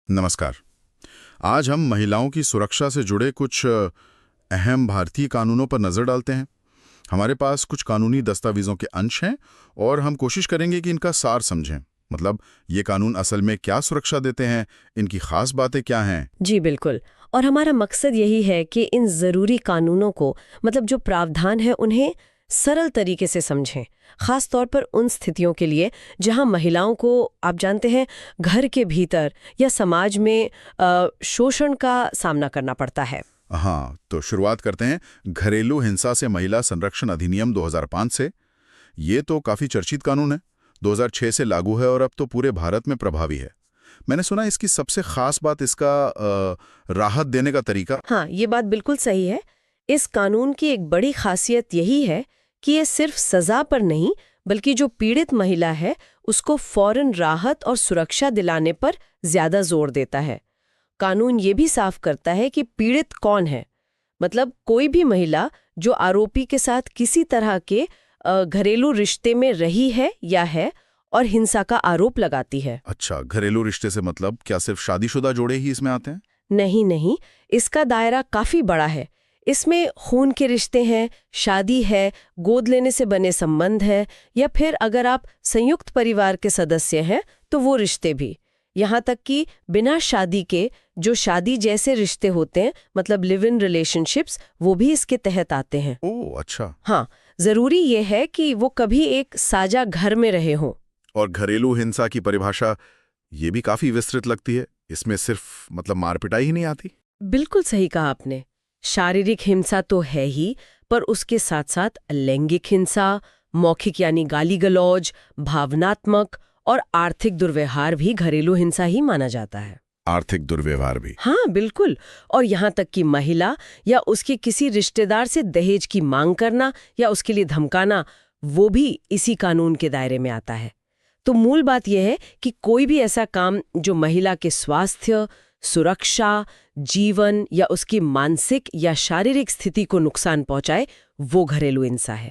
नमस्कार। आज हम महिलाओं की सुरक्षा से जुड़े कुछ अहम भारतीय कानूनों पर नज़र डालते हैं। हमारे पास कुछ कानूनी दस्तावेजों के अंश हैं और हम कोशिश करेंगे कि इनका सार समझें। मतलब ये कानून असल में क्या सुरक्षा देते हैं, इनकी खास बातें क्या हैं। जी बिल्कुल। और हमारा मकसद यही है कि इन ज़रूरी कानूनों को जो प्रावधान है उन्हें सरल तरीके से समझें, खास तौर पर उन स्थितियों के लिए जहां महिलाओं को आप जानते हैं घर के भीतर या समाज में शोषण का सामना करना पड़ता है। हाँ, तो शुरुआत करते हैं घरेलू हिंसा से महिला संरक्षण अधिनियम 2005 से। ये तो काफ़ी चर्चित कानून है, 2006 से लागू है और अब तो पूरे भारत में प्रभावी है। मैंने सुना इसकी सबसे खास बात इसका राहत देने का तरीका। हाँ, ये बात बिल्कुल सही है। इस कानून की एक बड़ी खासियत यही है कि ये सिर्फ सजा पर नहीं बल्कि जो पीड़ित महिला है उसको फौरन राहत और सुरक्षा दिलाने पर ज्यादा जोर देता है। कानून ये भी साफ करता है कि पीड़ित कौन है। मतलब कोई भी महिला जो आरोपी के साथ किसी तरह के घरेलू रिश्ते में रही है या है और हिंसा का आरोप लगाती है। अच्छा, घरेलू रिश्ते से मतलब क्या सिर्फ शादीशुदा जोड़े ही इसमें आते हैं? नहीं नहीं, इसका दायरा काफी बड़ा है। इसमें खून के रिश्ते हैं, शादी है, गोद लेने से बने संबंध है, या फिर अगर आप संयुक्त परिवार के सदस्य हैं तो वो रिश्ते भी। यहाँ तक कि बिना शादी के जो शादी जैसे रिश्ते होते हैं, मतलब लिव इन रिलेशनशिप्स, वो भी इसके तहत आते हैं। ओह अच्छा। हाँ, जरूरी ये है कि वो कभी एक साझा घर में रहे हों। और घरेलू हिंसा की परिभाषा ये भी काफी विस्तृत लगती है। इसमें सिर्फ मतलब मारपिटाई ही नहीं आती। बिल्कुल सही कहा आपने। शारीरिक हिंसा तो है ही, पर उसके साथ साथ लैंगिक हिंसा, मौखिक यानी गाली गलौज, भावनात्मक और आर्थिक दुर्व्यवहार भी घरेलू हिंसा ही माना जाता है। आर्थिक दुर्व्यवहार भी? हाँ बिल्कुल। और यहाँ तक कि महिला या उसके किसी रिश्तेदार से दहेज की मांग करना या उसके लिए धमकाना, वो भी इसी कानून के दायरे में आता है। तो मूल बात यह है कि कोई भी ऐसा काम जो महिला के स्वास्थ्य, सुरक्षा, जीवन या उसकी मानसिक या शारीरिक स्थिति को नुकसान पहुंचाए, वो घरेलू हिंसा है।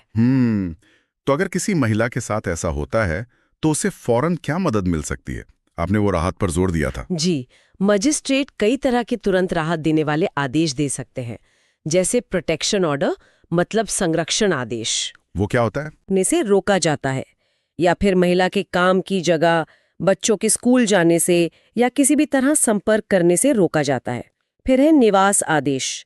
तो अगर किसी महिला के साथ ऐसा होता है तो उसे फौरन क्या मदद मिल सकती है? आपने वो राहत पर जोर दिया था। जी, मजिस्ट्रेट कई तरह के तुरंत राहत देने वाले आदेश दे सकते हैं, जैसे प्रोटेक्शन ऑर्डर, मतलब संरक्षण आदेश। वो क्या होता है? ने से रोका जाता है, या फिर महिला के काम की जगह, बच्चों के स्कूल जाने से या किसी भी तरह संपर्क करने से रोका जाता है। फिर है निवास आदेश।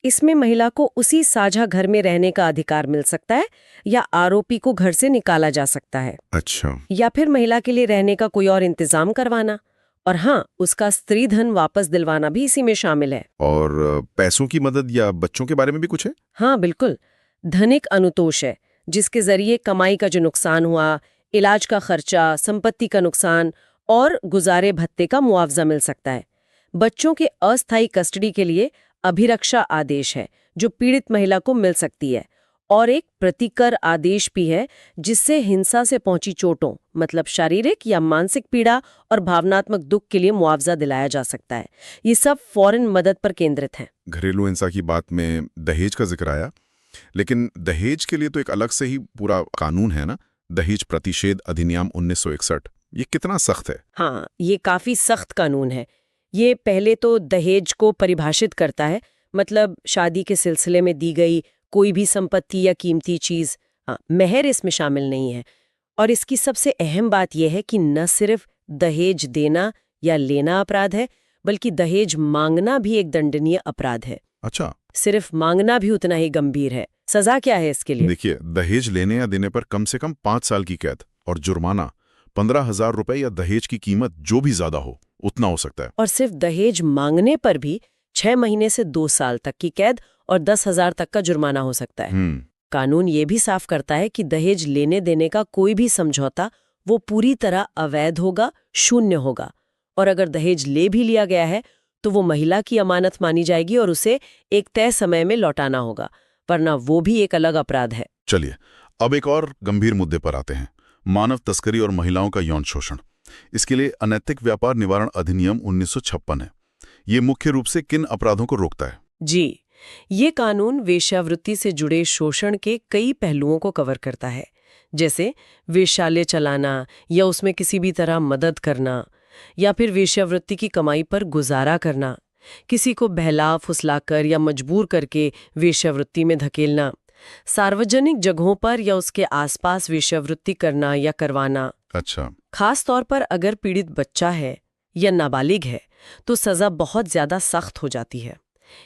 इसमें महिला को उसी साझा घर में रहने का अधिकार मिल सकता है या आरोपी को घर से निकाला जा सकता है। अच्छा। या फिर महिला के लिए रहने का कोई और इंतजाम करवाना। और हाँ, उसका स्त्री धन वापस दिलवाना भी इसी में शामिल है। और पैसों की मदद या बच्चों के बारे में भी कुछ है? हाँ बिल्कुल। धनिक अनुतोष है, जिसके जरिए कमाई का जो नुकसान हुआ, इलाज का खर्चा, संपत्ति का नुकसान और गुजारे भत्ते का मुआवजा मिल सकता है। बच्चों के अस्थायी कस्टडी के लिए अभिरक्षा आदेश है, जो पीड़ित महिला को मिल सकती है। और एक प्रतिकर आदेश भी है, जिससे हिंसा से पहुंची चोटों, मतलब शारीरिक या मानसिक पीड़ा और भावनात्मक दुख के लिए मुआवजा दिलाया जा सकता है। ये सब फौरन मदद पर केंद्रित हैं। घरेलू हिंसा की बात में दहेज का जिक्र आया, लेकिन दहेज के लिए तो एक अलग से ही पूरा कानून है ना? दहेज प्रतिषेध अधिनियम 1961। ये कितना सख्त है? हाँ, ये काफी सख्त कानून है। ये पहले तो दहेज को परिभाषित करता है, मतलब शादी के सिलसिले में दी गई कोई भी संपत्ति या कीमती चीज। हाँ, मेहर इसमें शामिल नहीं है। और इसकी सबसे अहम बात यह है कि न सिर्फ दहेज देना या लेना अपराध है, बल्कि दहेज मांगना भी एक दंडनीय अपराध है। अच्छा। सिर्फ मांगना भी उतना ही गंभीर है। सजा क्या है इसके लिए? देखिए, दहेज लेने या देने पर कम से कम 5 साल की कैद और जुर्माना 15,000 रुपए या दहेज की कीमत जो भी ज्यादा हो उतना हो सकता है। और सिर्फ दहेज मांगने पर भी 6 महीने से 2 साल तक की कैद और 10,000 तक का जुर्माना हो सकता है। कानून ये भी साफ करता है कि दहेज लेने देने का कोई भी समझौता वो पूरी तरह अवैध होगा, शून्य होगा। और अगर दहेज ले भी लिया गया है तो वो महिला की अमानत मानी जाएगी और उसे एक तय समय में लौटाना होगा, वरना वो भी एक अलग अपराध है। चलिए, अब एक और गंभीर मुद्दे पर आते हैं, मानव तस्करी और महिलाओं का यौन शोषण। इसके लिए अनैतिक व्यापार निवारण अधिनियम 1956 है। ये मुख्य रूप से किन अपराधों को रोकता है? जी, ये कानून वेश्यावृत्ति से जुड़े शोषण के कई पहलुओं को कवर करता है, जैसे वेश्यालय चलाना या उसमें किसी भी तरह मदद करना, या फिर वेश्यावृत्ति की कमाई पर गुजारा करना, किसी को बहला फुसलाकर या मजबूर करके वेश्यावृत्ति में धकेलना, सार्वजनिक जगहों पर या उसके आसपास वेश्यावृत्ति करना या करवाना। अच्छा। खास तौर पर अगर पीड़ित बच्चा है या नाबालिग है तो सजा बहुत ज्यादा सख्त हो जाती है।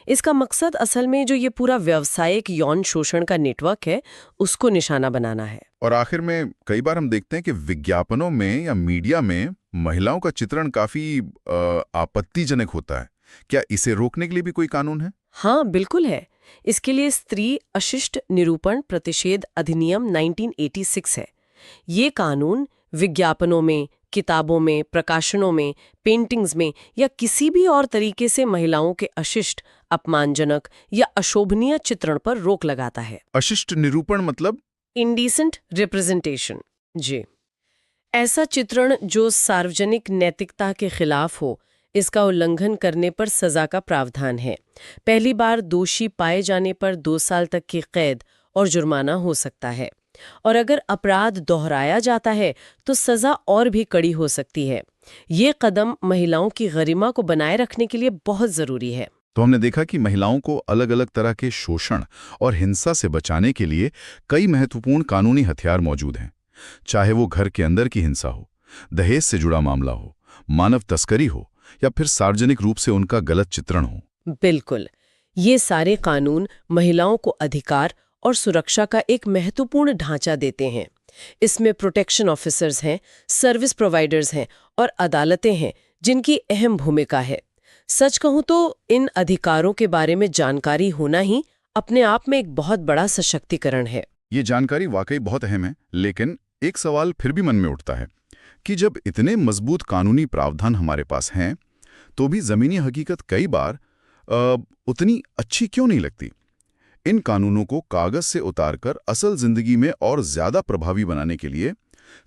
इसका मकसद असल में जो ये पूरा व्यावसायिक यौन शोषण का नेटवर्क है उसको निशाना बनाना है। और आखिर में कई बार हम देखते हैं कि विज्ञापनों में या मीडिया में महिलाओं का चित्रण काफी आपत्तिजनक होता है। क्या इसे रोकने के लिए भी कोई कानून है? हाँ, बिल्कुल है। इसके लिए स्त्री अशिष्ट निरूपण प्रतिषेध अधिनियम 1986 है। ये कानून विज्ञापनों में, किताबों में, प्रकाशनों में, पेंटिंग्स में या किसी भी और तरीके से महिलाओं के अशिष्ट, अपमानजनक या अशोभनीय चित्रण पर रोक लगाता है। अशिष्ट निरूपण मतलब? Indecent representation. जी, ऐसा चित्रण जो सार्वजनिक नैतिकता के खिलाफ हो, इसका उल्लंघन करने पर सजा का प्रावधान है। पहली बार दोषी पाए जाने पर 2 साल तक की कैद और जुर्माना हो सकता है, और अगर अपराध दोहराया जाता है तो सजा और भी कड़ी हो सकती है। ये कदम महिलाओं की गरिमा को बनाए रखने के लिए बहुत जरूरी है। तो हमने देखा कि महिलाओं को अलग अलग तरह के शोषण और हिंसा से बचाने के लिए कई महत्वपूर्ण कानूनी हथियार मौजूद हैं। चाहे वो घर के अंदर की हिंसा हो, दहेज से जुड़ा मामला हो, मानव तस्करी हो या फिर सार्वजनिक रूप से उनका गलत चित्रण हो। बिल्कुल, ये सारे कानून महिलाओं को अधिकार और सुरक्षा का एक महत्वपूर्ण ढांचा देते हैं। इसमें प्रोटेक्शन ऑफिसर्स हैं, सर्विस प्रोवाइडर्स हैं और अदालतें हैं जिनकी अहम भूमिका है। सच कहूं तो इन अधिकारों के बारे में जानकारी होना ही अपने आप में एक बहुत बड़ा सशक्तिकरण है। ये जानकारी वाकई बहुत अहम है, लेकिन एक सवाल फिर भी मन में उठता है कि जब इतने मजबूत कानूनी प्रावधान हमारे पास हैं, तो भी ज़मीनी हकीकत कई बार उतनी अच्छी क्यों नहीं लगती? इन कानूनों को कागज से उतारकर असल जिंदगी में और ज्यादा प्रभावी बनाने के लिए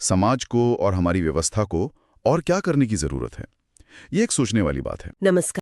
समाज को और हमारी व्यवस्था को और क्या करने की जरूरत है? ये एक सोचने वाली बात है। नमस्कार।